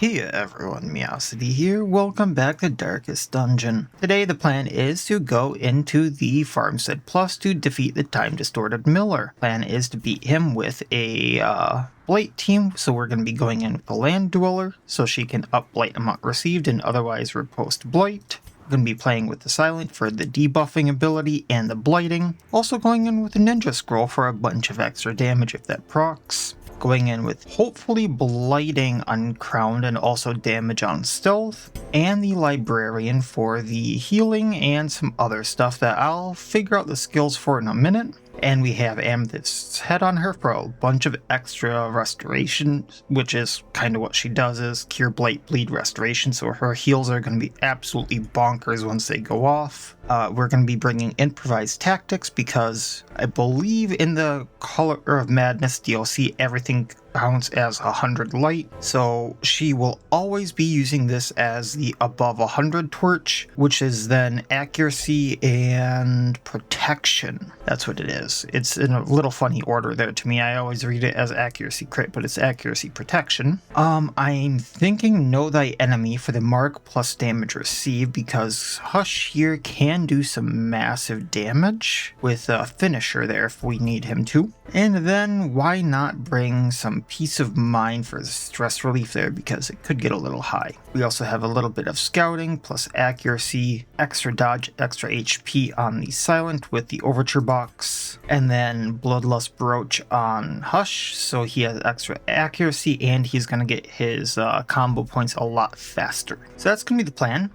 Hey everyone, Miacidae here. Welcome back to Darkest Dungeon. Today the plan is to go into the Farmstead Plus to defeat the Time Distorted Miller. Plan is to beat him with a Blight team, so we're going to be going in with the Land Dweller, so she can up Blight Amount Received and otherwise riposte Blight. We're going to be playing with the Silent for the debuffing ability and the blighting. Also going in with the Ninja Scroll for a bunch of extra damage if that procs. Going in with hopefully blighting Uncrowned and also damage on stealth, and the Librarian for the healing and some other stuff that I'll figure out the skills for in a minute. And we have Amethyst's head on her for a bunch of extra restoration, which is kind of what she does, is Cure Blight Bleed Restoration, so her heals are going to be absolutely bonkers once they go off. We're going to be bringing Improvised Tactics because I believe in the Color of Madness DLC everything counts as 100 light, so she will always be using this as the above 100 torch, which is then accuracy and protection. That's what it is. It's in a little funny order there to me. I always read it as accuracy crit, but it's accuracy protection. I'm thinking Know Thy Enemy for the mark plus damage received because Hush here can do some massive damage with a finisher there if we need him to. And then why not bring some Peace of Mind for stress relief there because it could get a little high. We also have a little bit of scouting plus accuracy, extra dodge, extra HP on the Silent with the Overture box, and then Bloodlust Brooch on Hush, so he has extra accuracy and he's going to get his combo points a lot faster. So that's going to be the plan.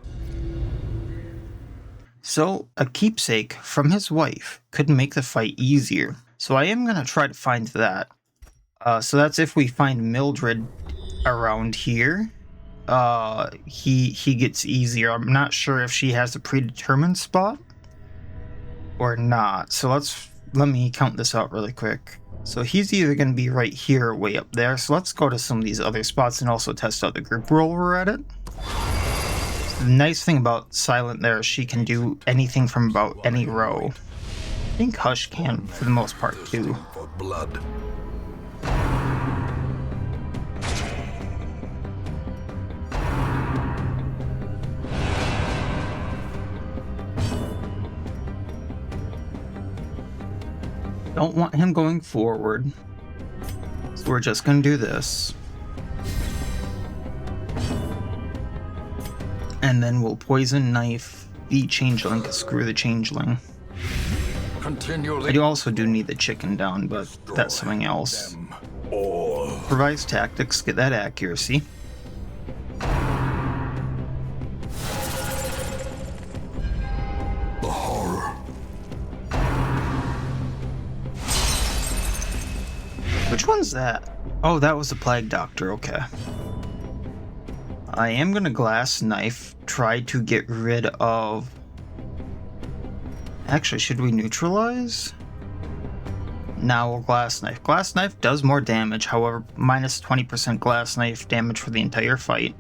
So a keepsake from his wife could make the fight easier. So I am going to try to find that. So that's if we find Mildred around here. He gets easier. I'm not sure if she has a predetermined spot or not. So let me count this out really quick. So he's either going to be right here or way up there. So let's go to some of these other spots and also test out the group roll we're at it. So the nice thing about Silent there is she can do anything from about any row. I think Hush can for the most part too. Blood. Don't want him going forward, so we're just going to do this. And then we'll Poison Knife the Changeling to screw the Changeling. I also do need the chicken down, but that's something else. Improvised Tactics, get that accuracy. Which one's that? Oh, that was the Plague Doctor, okay. I am gonna Glass Knife, try to get rid of... Actually, should we neutralize? Now we'll Glass Knife. Glass Knife does more damage, however, minus 20% Glass Knife damage for the entire fight.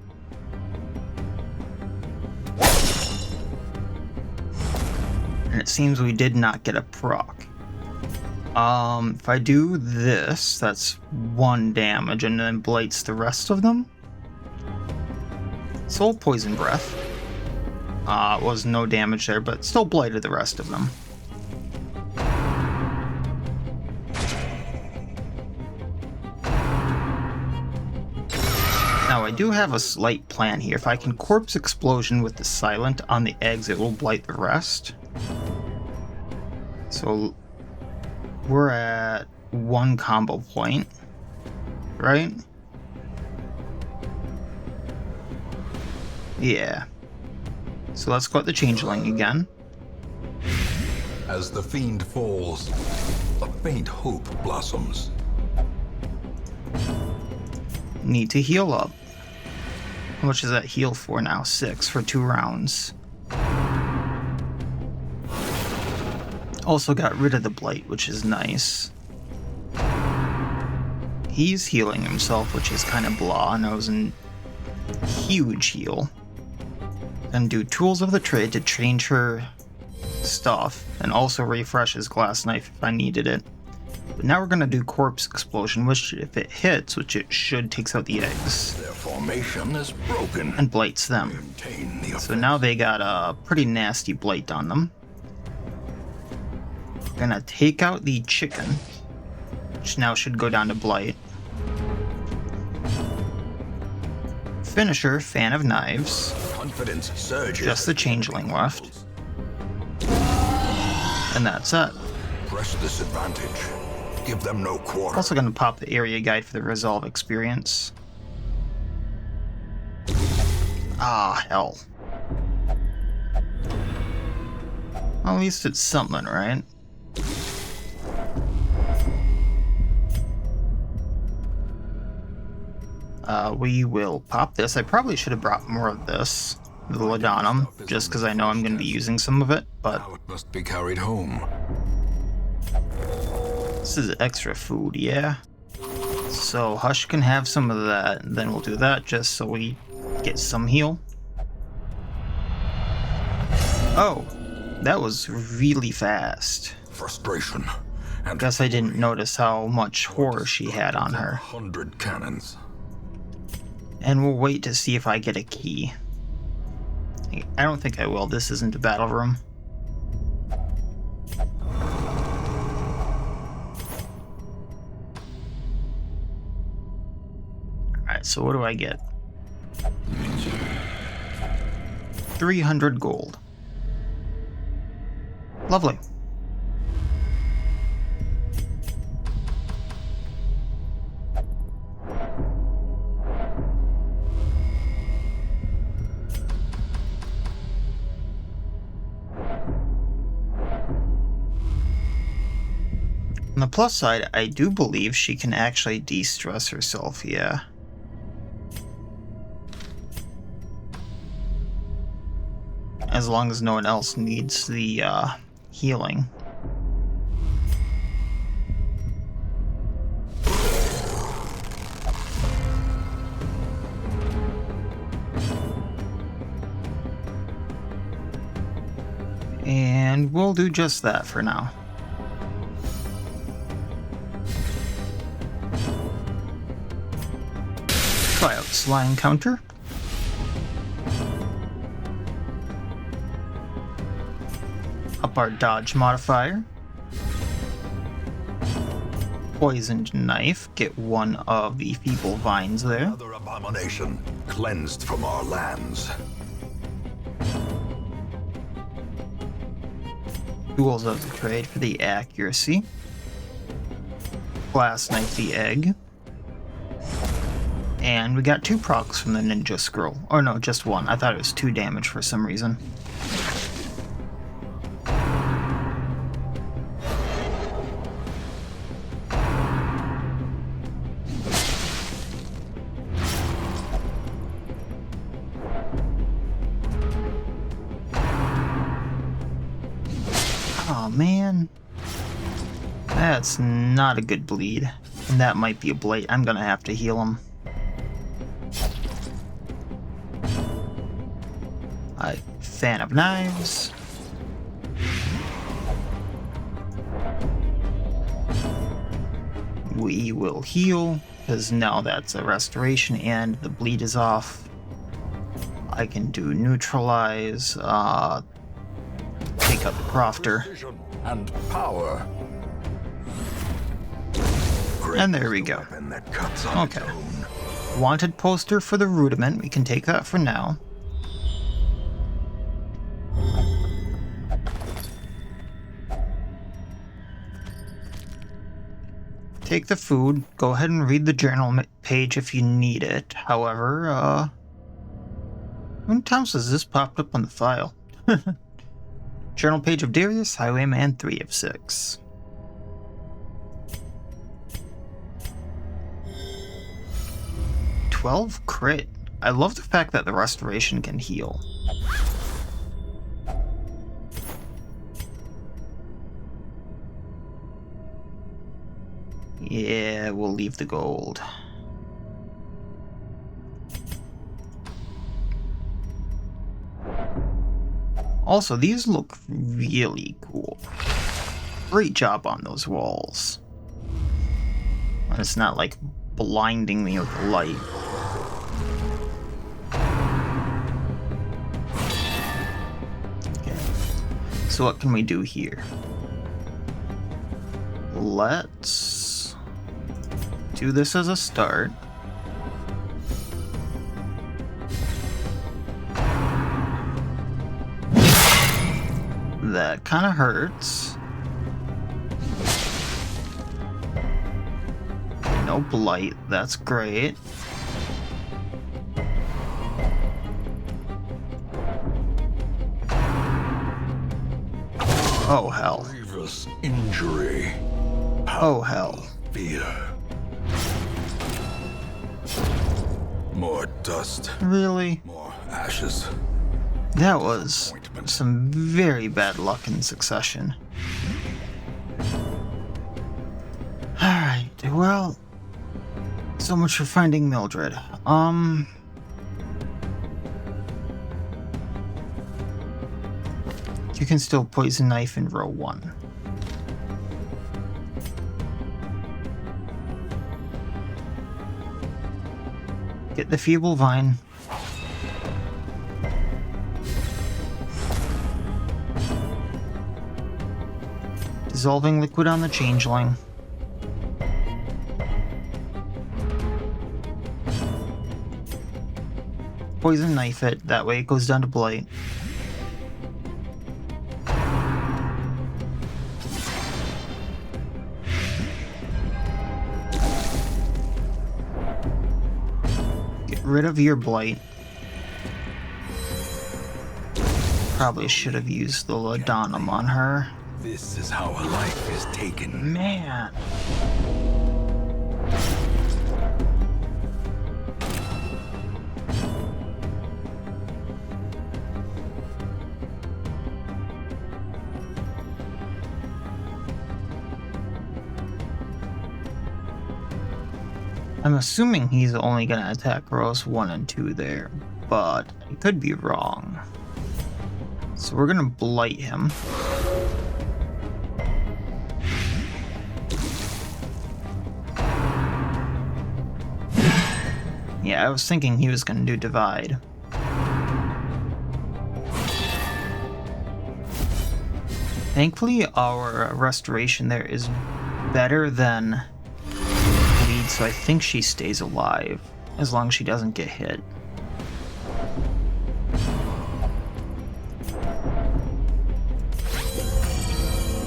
And it seems we did not get a proc. If I do this, that's 1 damage and then blights the rest of them. Soul Poison Breath. Was no damage there, but still blighted the rest of them. Now I do have a slight plan here. If I can Corpse Explosion with the Silent on the eggs, it will blight the rest. So we're at 1 combo point, right? Yeah. So let's go at the Changeling again. As the fiend falls, a faint hope blossoms. Need to heal up. How much is that heal for now? 6 for 2 rounds. Also got rid of the Blight, which is nice. He's healing himself, which is kind of blah, and that was a huge heal. And do Tools of the Trade to change her stuff, and also refresh his Glass Knife if I needed it. But now we're going to do Corpse Explosion, which if it hits, which it should, takes out the eggs. Their formation is broken. And blights them. Maintain the So now they got a pretty nasty blight on them. Gonna take out the chicken, which now should go down to blight. Finisher, Fan of Knives. confidence surges. Just the changeling left. And that's it. Press this advantage. Give them no quarter. Also gonna pop the area guide for the resolve experience. Ah, hell. Well, at least it's something, right? We will pop this. I probably should have brought more of this, the Laudanum, just because I know I'm going to be using some of it, but Now it must be carried home. this is extra food, yeah? So Hush can have some of that, and then we'll do that just so we get some heal. Oh, that was really fast. Frustration. And Guess I didn't notice how much horror she had on her. 100 cannons. And we'll wait to see if I get a key. I don't think I will. This isn't a battle room. Alright, so what do I get? 300 gold. Lovely. On the plus side, I do believe she can actually de-stress herself, yeah. As long as no one else needs the healing. And we'll do just that for now. Try out Sly Encounter. Up our dodge modifier. Poisoned Knife. Get one of the feeble vines there. Another abomination cleansed from our lands. Tools of the Trade for the accuracy. Glass Knife the egg. And we got 2 procs from the Ninja Scroll. Or no, just 1. I thought it was 2 damage for some reason. Oh man. That's not a good bleed. And that might be a blight. I'm gonna have to heal him. Fan of Knives. We will heal, because now that's a restoration and the bleed is off. I can do neutralize, take out the crofter. Precision and power. And there we go. Weapon that cuts on its Okay. own. Wanted poster for the rudiment. We can take that for now. Take the food. Go ahead and read the journal page if you need it. However, how many times has this popped up on the file? Journal page of Darius, Highwayman 3 of 6. "12 crit. I love the fact that the restoration can heal. Yeah, we'll leave the gold. Also, these look really cool. Great job on those walls. It's not like blinding me with the light. Okay. So what can we do here? Let's do this as a start. That kind of hurts. No blight, that's great. Oh hell. Grievous injury. Oh hell. Fear. More dust. Really? More ashes. That was some very bad luck in succession. Alright, well, so much for finding Mildred. You can still poison knife in row 1. Get the feeble vine. Dissolving liquid on the changeling. Poison knife it, that way it goes down to blight. Get rid of your blight. Probably should have used the laudanum on her. This is how a life is taken. Man. I'm assuming he's only going to attack rows 1 and 2 there, but I could be wrong. So we're going to blight him. Yeah, I was thinking he was going to do divide. Thankfully, our restoration there is better than bleed, so I think she stays alive, as long as she doesn't get hit.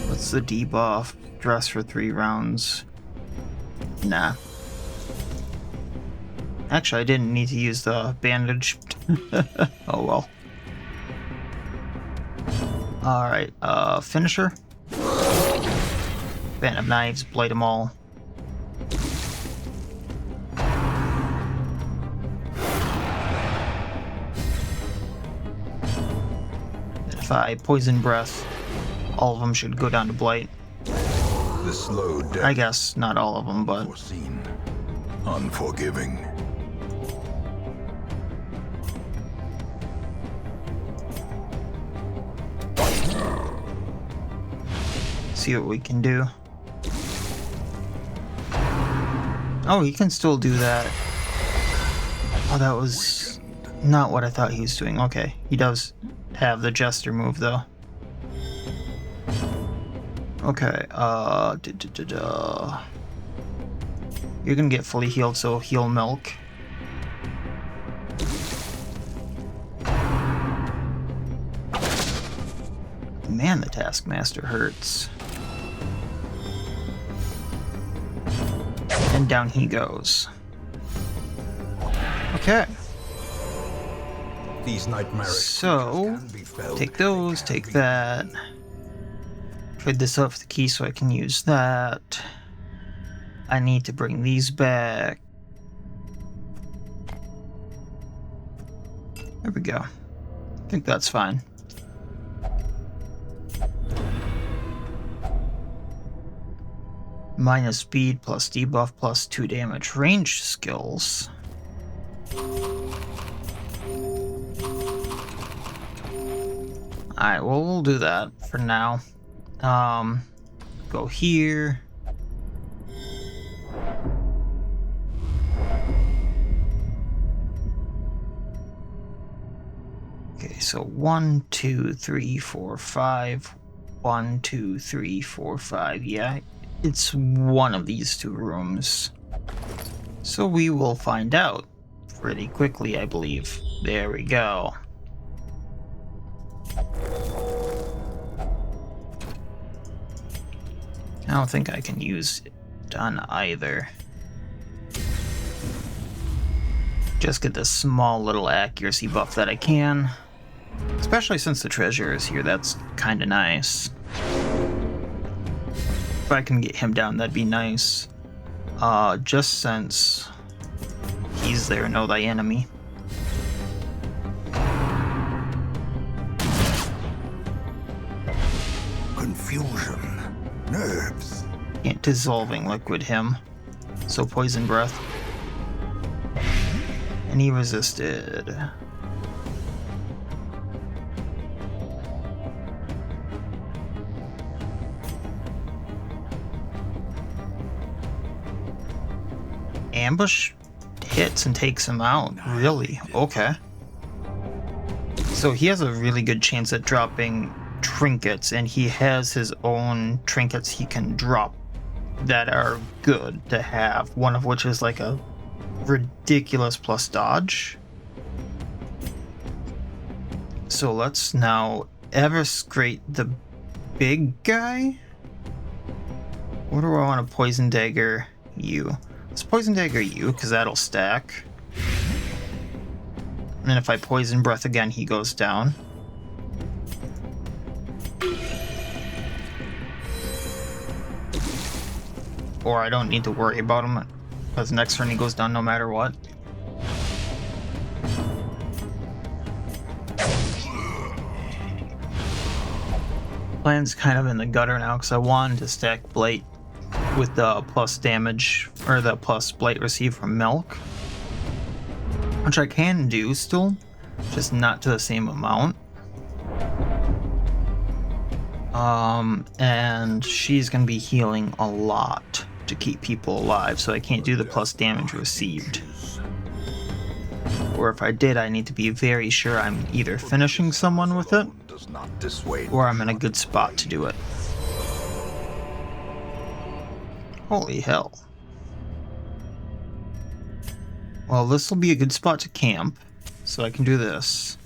What's the debuff? Dress for 3 rounds. Nah. Actually, I didn't need to use the bandage. Oh well. Alright, finisher. Band of knives, blight them all. If I poison breath, all of them should go down to blight. The slow death. I guess not all of them, but Foreseen. Unforgiving. see what we can do. Oh, he can still do that. Oh, that was not what I thought he was doing. Okay, he does have the Jester move, though. Okay, you're gonna get fully healed, so heal milk. Man, the Taskmaster hurts. And down he goes. Okay. These nightmaric So, take those, take that. Trade this up for the key so I can use that. I need to bring these back. There we go. I think that's fine. Minus speed plus debuff plus 2 damage range skills. Alright, well, we'll do that for now. Go here. Okay, so 1, 2, 3, 4, 5. 1, 2, 3, 4, 5. Yeah, it's one of these two rooms. So we will find out pretty quickly, I believe. There we go. I don't think I can use it on either. Just get the small little accuracy buff that I can. Especially since the treasure is here, that's kind of nice. If I can get him down, that'd be nice. Just since he's there, know thy enemy. Confusion. Nerves. Can't dissolving liquid him. So poison breath. And he resisted. Ambush hits and takes him out. Really? Okay. So he has a really good chance at dropping trinkets, and he has his own trinkets he can drop that are good to have. One of which is like a ridiculous plus dodge. So let's now everscrate the big guy. What do I want to poison dagger you? Let's poison dagger you, because that'll stack. And if I poison breath again, he goes down. Or I don't need to worry about him, because next turn he goes down no matter what. Plan's kind of in the gutter now, because I wanted to stack Blight with the plus damage, or the plus Blight received from Milk. Which I can do still, just not to the same amount. And she's gonna be healing a lot to keep people alive, so I can't do the plus damage received. Or if I did, I need to be very sure I'm either finishing someone with it, or I'm in a good spot to do it. Holy hell. Well, this will be a good spot to camp, so I can do this.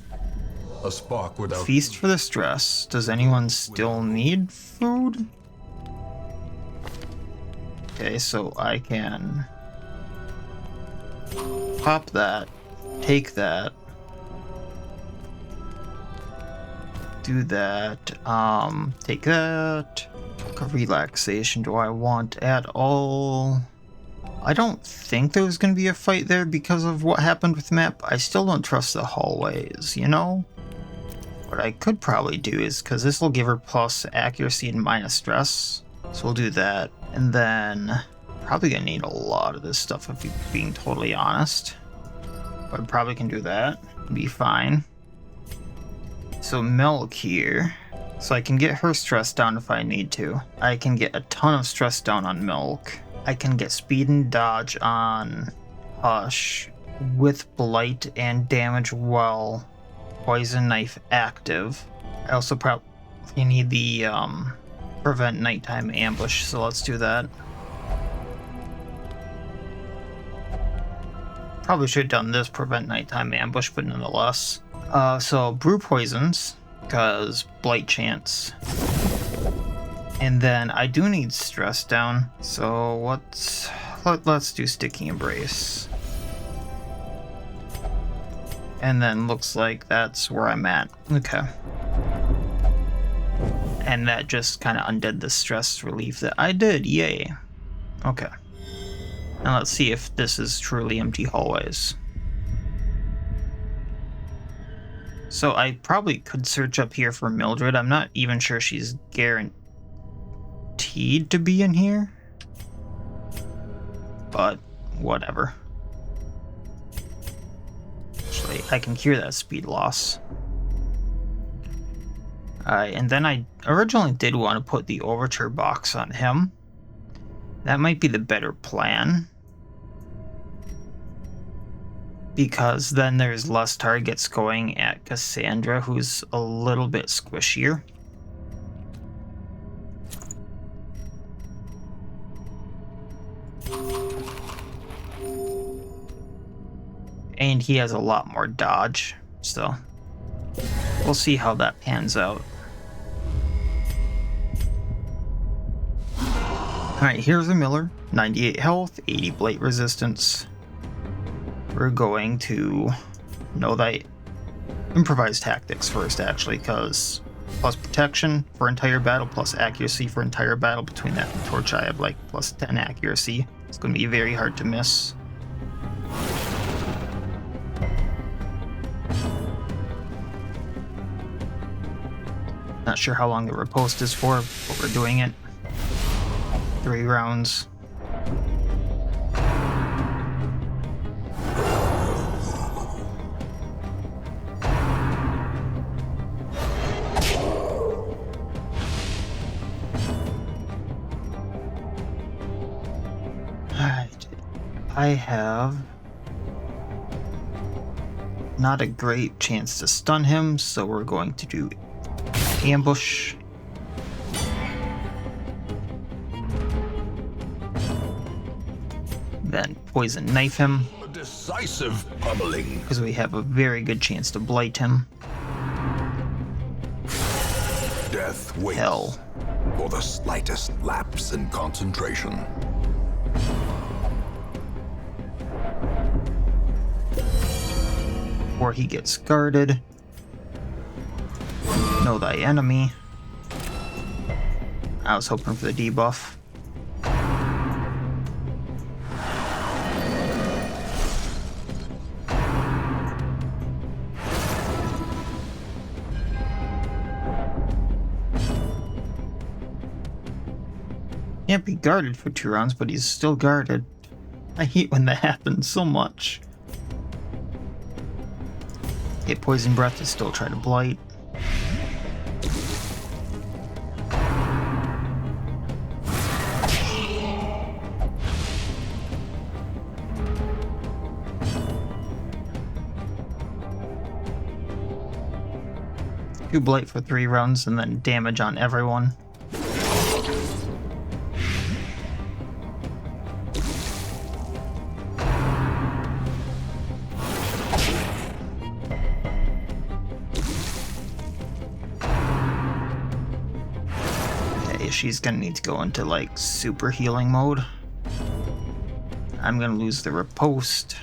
A spark without Feast for the stress. Does anyone still need food? Okay, so I can pop that, take that, do that, take that. Relaxation do I want at all? I don't think there's gonna be a fight there because of what happened with the map. I still don't trust the hallways, you know? What I could probably do is, because this will give her plus accuracy and minus stress, so we'll do that. And then, probably gonna need a lot of this stuff if you're being totally honest. But I probably can do that, be fine. So Milk here, so I can get her stress down if I need to. I can get a ton of stress down on Milk. I can get speed and dodge on Hush with Blight and damage while Poison Knife active. I also probably need the prevent nighttime ambush, so let's do that. Probably should have done this prevent nighttime ambush, but nonetheless. So brew poisons, because Blight chance. And then I do need stress down, so let's do Sticky Embrace. And then looks like that's where I'm at. Okay. And that just kind of undid the stress relief that I did. Yay. Okay. Now let's see if this is truly empty hallways. So I probably could search up here for Mildred. I'm not even sure she's guaranteed to be in here. But whatever. Actually, I can cure that speed loss. And then I originally did want to put the Overture box on him. That might be the better plan. because then there's less targets going at Cassandra, who's a little bit squishier. And he has a lot more dodge, so we'll see how that pans out. Alright, here's a Miller. 98 health, 80 blight resistance. We're going to know that improvise tactics first, actually, because plus protection for entire battle, plus accuracy for entire battle. Between that and torch, I have like plus 10 accuracy. It's going to be very hard to miss. Not sure how long the riposte is for, but we're doing it. 3 rounds. Alright. I have not a great chance to stun him, so we're going to do ambush. Then poison knife him. A decisive pummeling. Because we have a very good chance to blight him. Death waits Hell. for the slightest lapse in concentration. Or he gets guarded. Know thy enemy. I was hoping for the debuff. Can't be guarded for 2 rounds, but he's still guarded. I hate when that happens so much. Get poison breath to still try to blight. Do blight for 3 rounds and then damage on everyone. She's gonna need to go into like super healing mode. I'm gonna lose the riposte.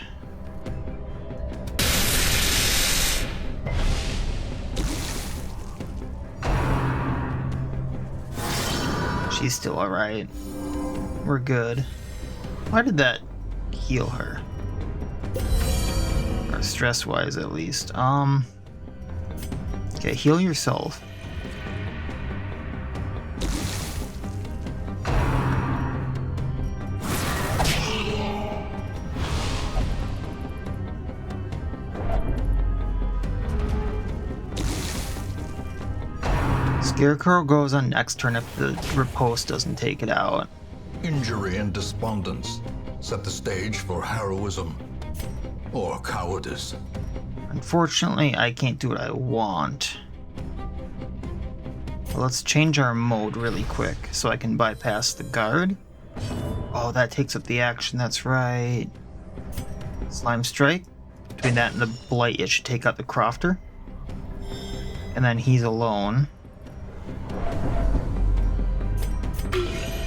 She's still alright. We're good. Why did that heal her? Or stress wise at least. Okay, heal yourself. Scarecrow goes on next turn if the riposte doesn't take it out. Injury and despondence set the stage for heroism or cowardice. Unfortunately, I can't do what I want. Well, let's change our mode really quick so I can bypass the guard. Oh, that takes up the action, that's right. Slime Strike. Between that and the Blight, it should take out the Crofter. And then he's alone.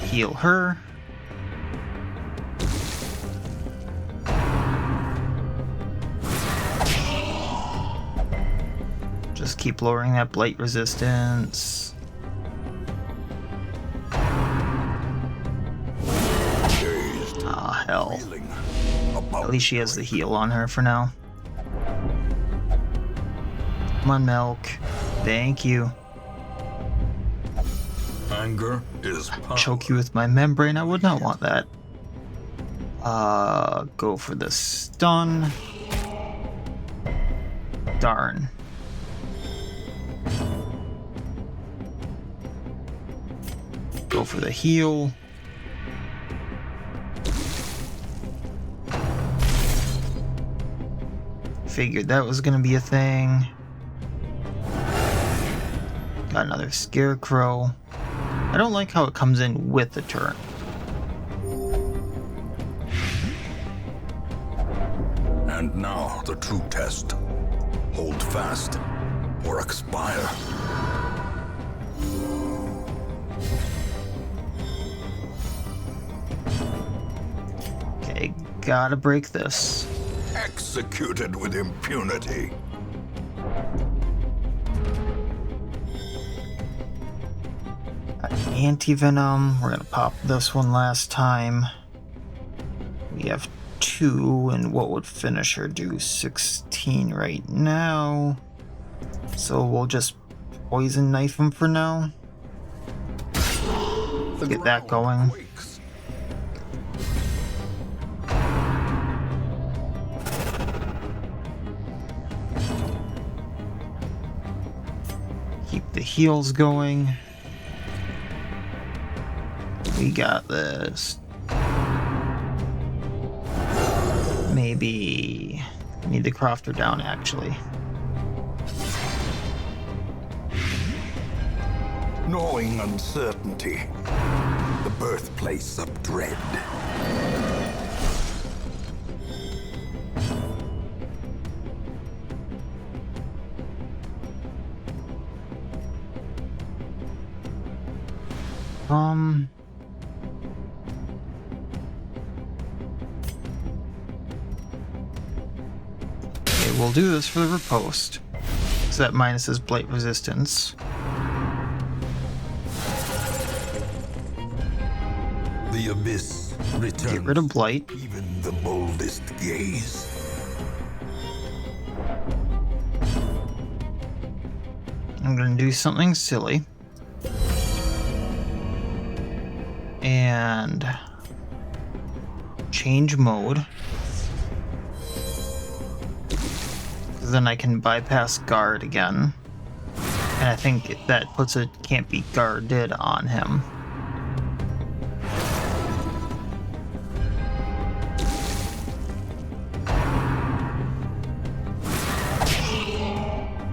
Heal her. Just keep lowering that blight resistance. Ah, hell. At least she has the heal on her for now. Come on, Milk. Thank you. Anger is power. Choke you with my membrane. I would not want that. Go for the stun. Darn. Go for the heal. Figured that was gonna be a thing. Got another scarecrow. I don't like how it comes in with the turret. And now the true test. Hold fast or expire. Okay, gotta break this. Executed with impunity. Anti-venom. We're gonna pop this one last time. We have 2, and what would finisher do? 16 right now. So we'll just poison knife him for now. Get that going. Keep the heals going. We got this. Maybe need the crofter down actually. Knowing uncertainty, the birthplace of dread. Okay, we'll do this for the riposte. So that minuses blight resistance. The abyss returns. Get rid of blight. Even the boldest gaze. I'm gonna do something silly. And change mode. Then I can bypass guard again. And I think that puts a can't be guarded on him.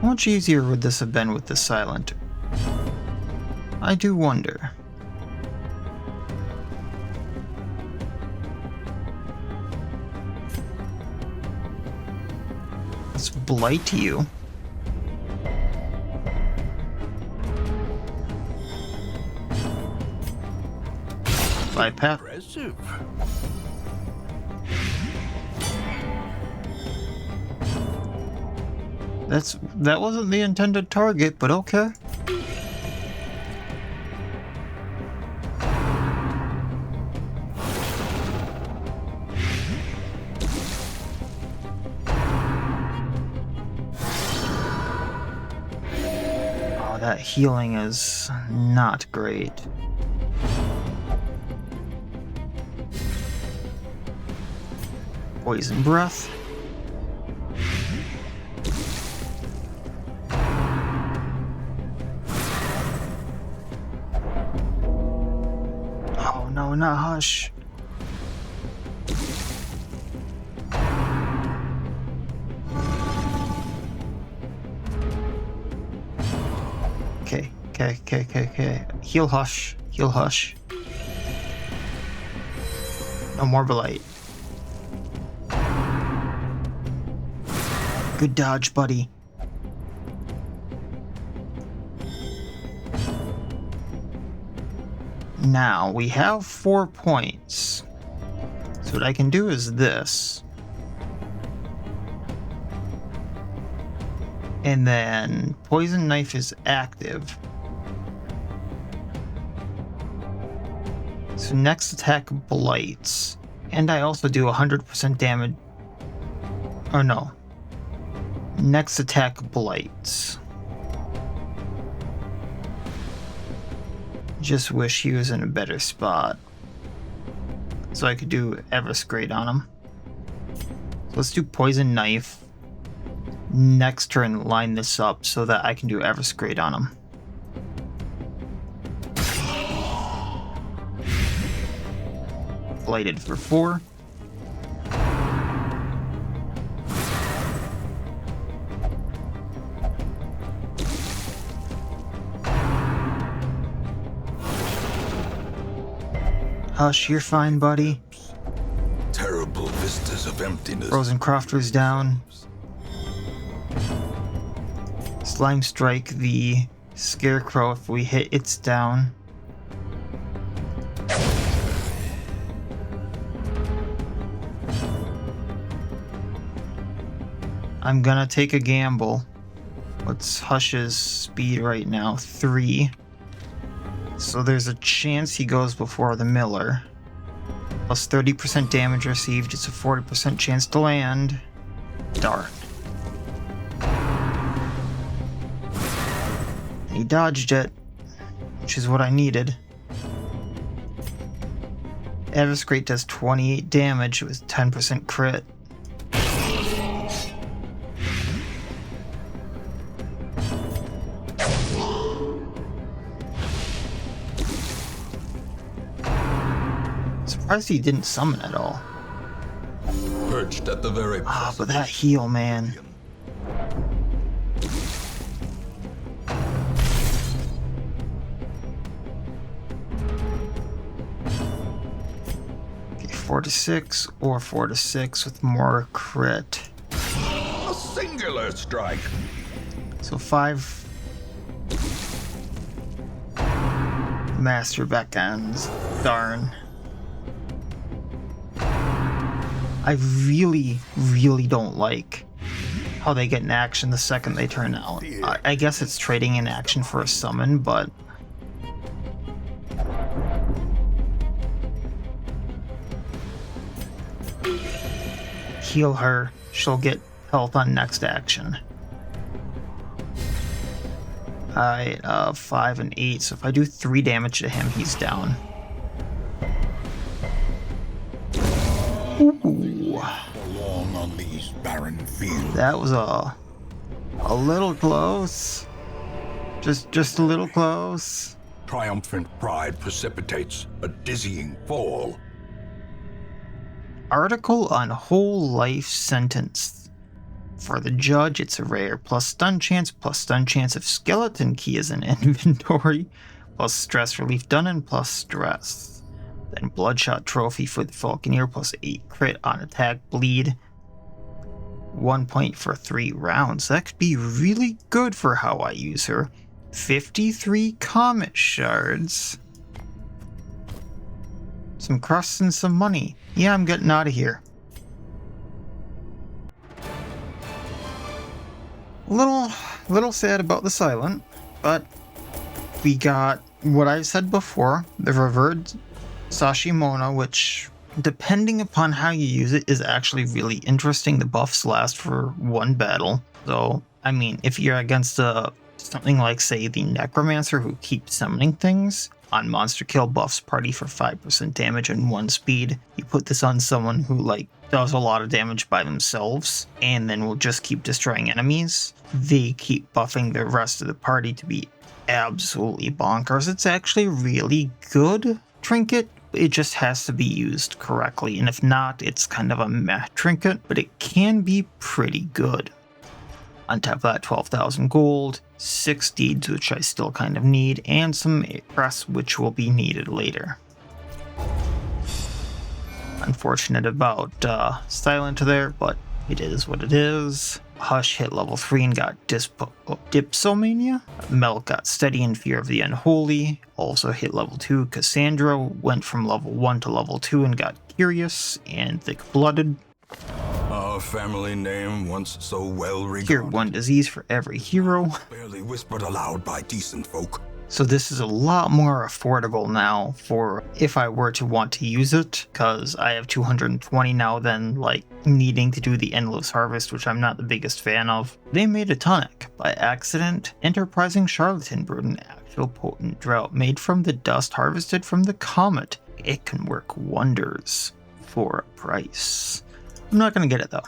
How much easier would this have been with the silent? I do wonder. Let's blight you. Bypass. Impressive. That wasn't the intended target, but okay. Oh, that healing is not great. Poison breath. Oh no, not hush. Okay. Heal hush. Heal hush. No more blight. Good dodge, buddy. Now, we have 4 points. So what I can do is this. And then poison knife is active. So next attack blights. And I also do 100% damage. Oh no. Next attack blights. Just wish he was in a better spot. So I could do Everscrate on him. So let's do Poison Knife. Next turn, line this up so that I can do Everscrate on him. Blighted for 4. Hush, you're fine, buddy. Terrible vistas of emptiness. Frozen Crofter's down. Slime Strike the Scarecrow. If we hit, it's down. I'm gonna take a gamble. What's Hush's speed right now? 3. So there's a chance he goes before the Miller. Plus 30% damage received. It's a 40% chance to land. Darn. He dodged it, which is what I needed. Everscrate does 28 damage with 10% crit. Surprised he didn't summon at all. Perched at the very But that heal, man. Okay, 4 to 6 or 4 to 6 with more crit. A singular strike. So 5. Master beckons. Darn. I really, really don't like how they get an action the second they turn out. I guess it's trading in action for a summon, but... Heal her. She'll get health on next action. Alright, 5 and 8. So if I do 3 damage to him, he's down. Ooh. Along on these barren fields. That was a little close. Just a little close. Triumphant pride precipitates a dizzying fall. Article on whole life sentence. For the judge, it's a rare plus stun chance if skeleton key is in inventory, plus stress relief done and plus stress. Then Bloodshot Trophy for the Falconeer plus 8 crit on attack bleed. 1 point for 3 rounds. That could be really good for how I use her. 53 Comet Shards. Some crusts and some money. Yeah, I'm getting out of here. Little sad about the Silent, but we got what I said before, the Revered Sashimona, which, depending upon how you use it, is actually really interesting. The buffs last for 1 battle. So, I mean, if you're against something like, say, the Necromancer who keeps summoning things, on monster kill buffs party for 5% damage and 1 speed, you put this on someone who, does a lot of damage by themselves, and then will just keep destroying enemies. They keep buffing the rest of the party to be absolutely bonkers. It's actually a really good trinket. It just has to be used correctly, and if not, it's kind of a meh trinket, but it can be pretty good. On top of that, 12,000 gold, 6 deeds, which I still kind of need, and some press, which will be needed later. Unfortunate about Silent there, but it is what it is. Hush hit level 3 and got Dipsomania. Mel got Steady in Fear of the Unholy. Also hit level 2. Cassandra went from level 1 to level 2 and got Curious and Thick-Blooded. Our family name, once so well regarded. Cured 1 disease for every hero. Barely whispered aloud by decent folk. So this is a lot more affordable now for if I were to want to use it, because I have 220 now than needing to do the Endless Harvest, which I'm not the biggest fan of. They made a tonic by accident. Enterprising Charlatan brewed an actual potent drought made from the dust harvested from the comet. It can work wonders for a price. I'm not going to get it though.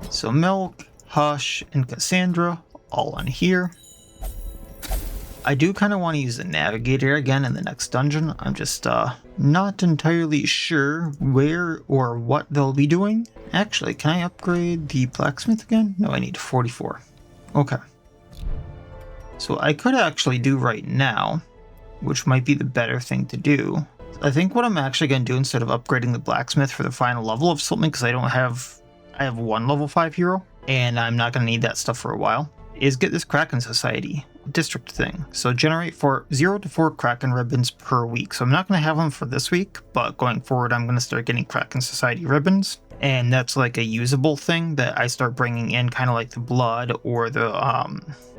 So Milk, Hush, and Cassandra all on here. I do kind of want to use the Navigator again in the next dungeon. I'm just not entirely sure where or what they'll be doing. Actually, can I upgrade the Blacksmith again? No, I need 44. Okay. So I could actually do right now which might be the better thing to do. I think what I'm actually going to do instead of upgrading the blacksmith for the final level of something, because I have one level 5 hero, and I'm not going to need that stuff for a while, is get this Kraken Society district thing. So generate 0 to 4 Kraken ribbons per week. So I'm not going to have them for this week, but going forward I'm going to start getting Kraken Society ribbons. And that's like a usable thing that I start bringing in, kind of like the blood or the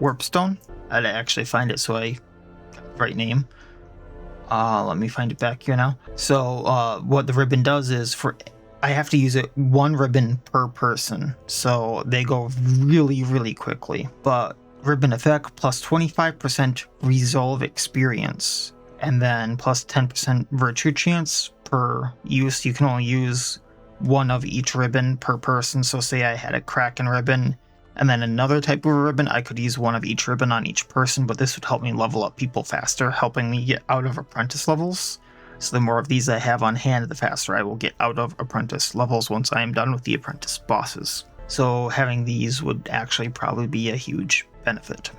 warpstone. I'd actually find it so I got the right name. Let me find it back here now. So what the ribbon does is I have to use it 1 ribbon per person, so they go really, really quickly. But ribbon effect plus 25% resolve experience, and then plus 10% virtue chance per use. You can only use 1 of each ribbon per person. So say I had a Kraken ribbon and then another type of ribbon, I could use 1 of each ribbon on each person, but this would help me level up people faster, helping me get out of apprentice levels. So the more of these I have on hand, the faster I will get out of apprentice levels once I am done with the apprentice bosses. So having these would actually probably be a huge benefit.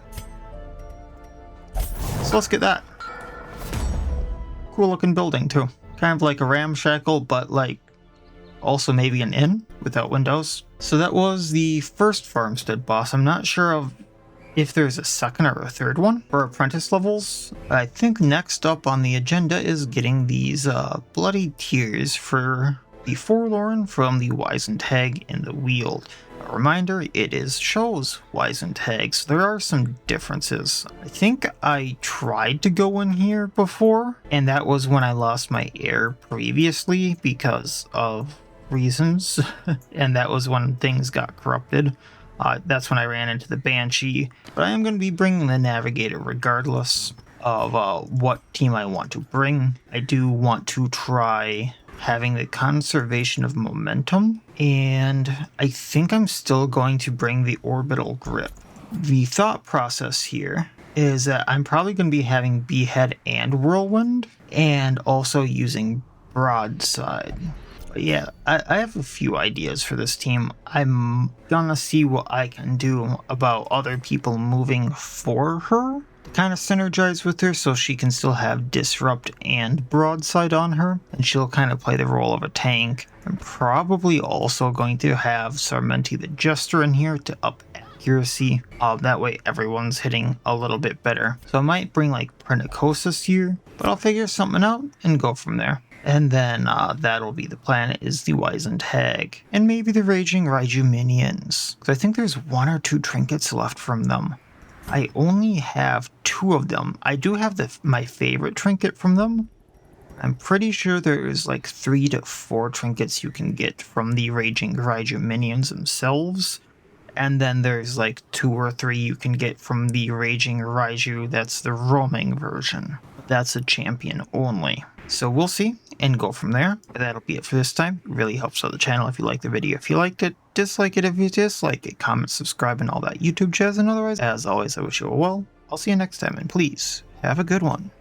So let's get that. Cool looking building too. Kind of like a ramshackle, but like also maybe an inn without windows. So that was the first Farmstead boss. I'm not sure of if there's a second or a third one for apprentice levels. I think next up on the agenda is getting these bloody tears for the Forlorn from the Wizened Hag in the Weald. A reminder, it is Show's Wizened Hag, so there are some differences. I think I tried to go in here before, and that was when I lost my heir previously because of reasons, and that was when things got corrupted. That's when I ran into the Banshee, but I am going to be bringing the Navigator regardless of what team I want to bring. I do want to try having the Conservation of Momentum, and I think I'm still going to bring the Orbital Grip. The thought process here is that I'm probably going to be having Behead and Whirlwind, and also using Broadside. But yeah, I have a few ideas for this team. I'm gonna see what I can do about other people moving for her to kind of synergize with her so she can still have Disrupt and Broadside on her, and she'll kind of play the role of a tank. I'm probably also going to have Sarmenti the Jester in here to up accuracy. That way everyone's hitting a little bit better. So I might bring like Prinicosis here, but I'll figure something out and go from there. And then that'll be the plan, is the Wizened Hag. And maybe the Raging Raiju minions. Because I think there's 1 or 2 trinkets left from them. I only have 2 of them. I do have my favorite trinket from them. I'm pretty sure there's like 3 to 4 trinkets you can get from the Raging Raiju minions themselves. And then there's like 2 or 3 you can get from the Raging Raiju, that's the roaming version. That's a champion only. So we'll see and go from there. That'll be it for this time. It really helps out the channel if you like the video. If you liked it, dislike it if you dislike it. Comment, subscribe, and all that YouTube jazz. And otherwise, as always, I wish you all well. I'll see you next time, and please, have a good one.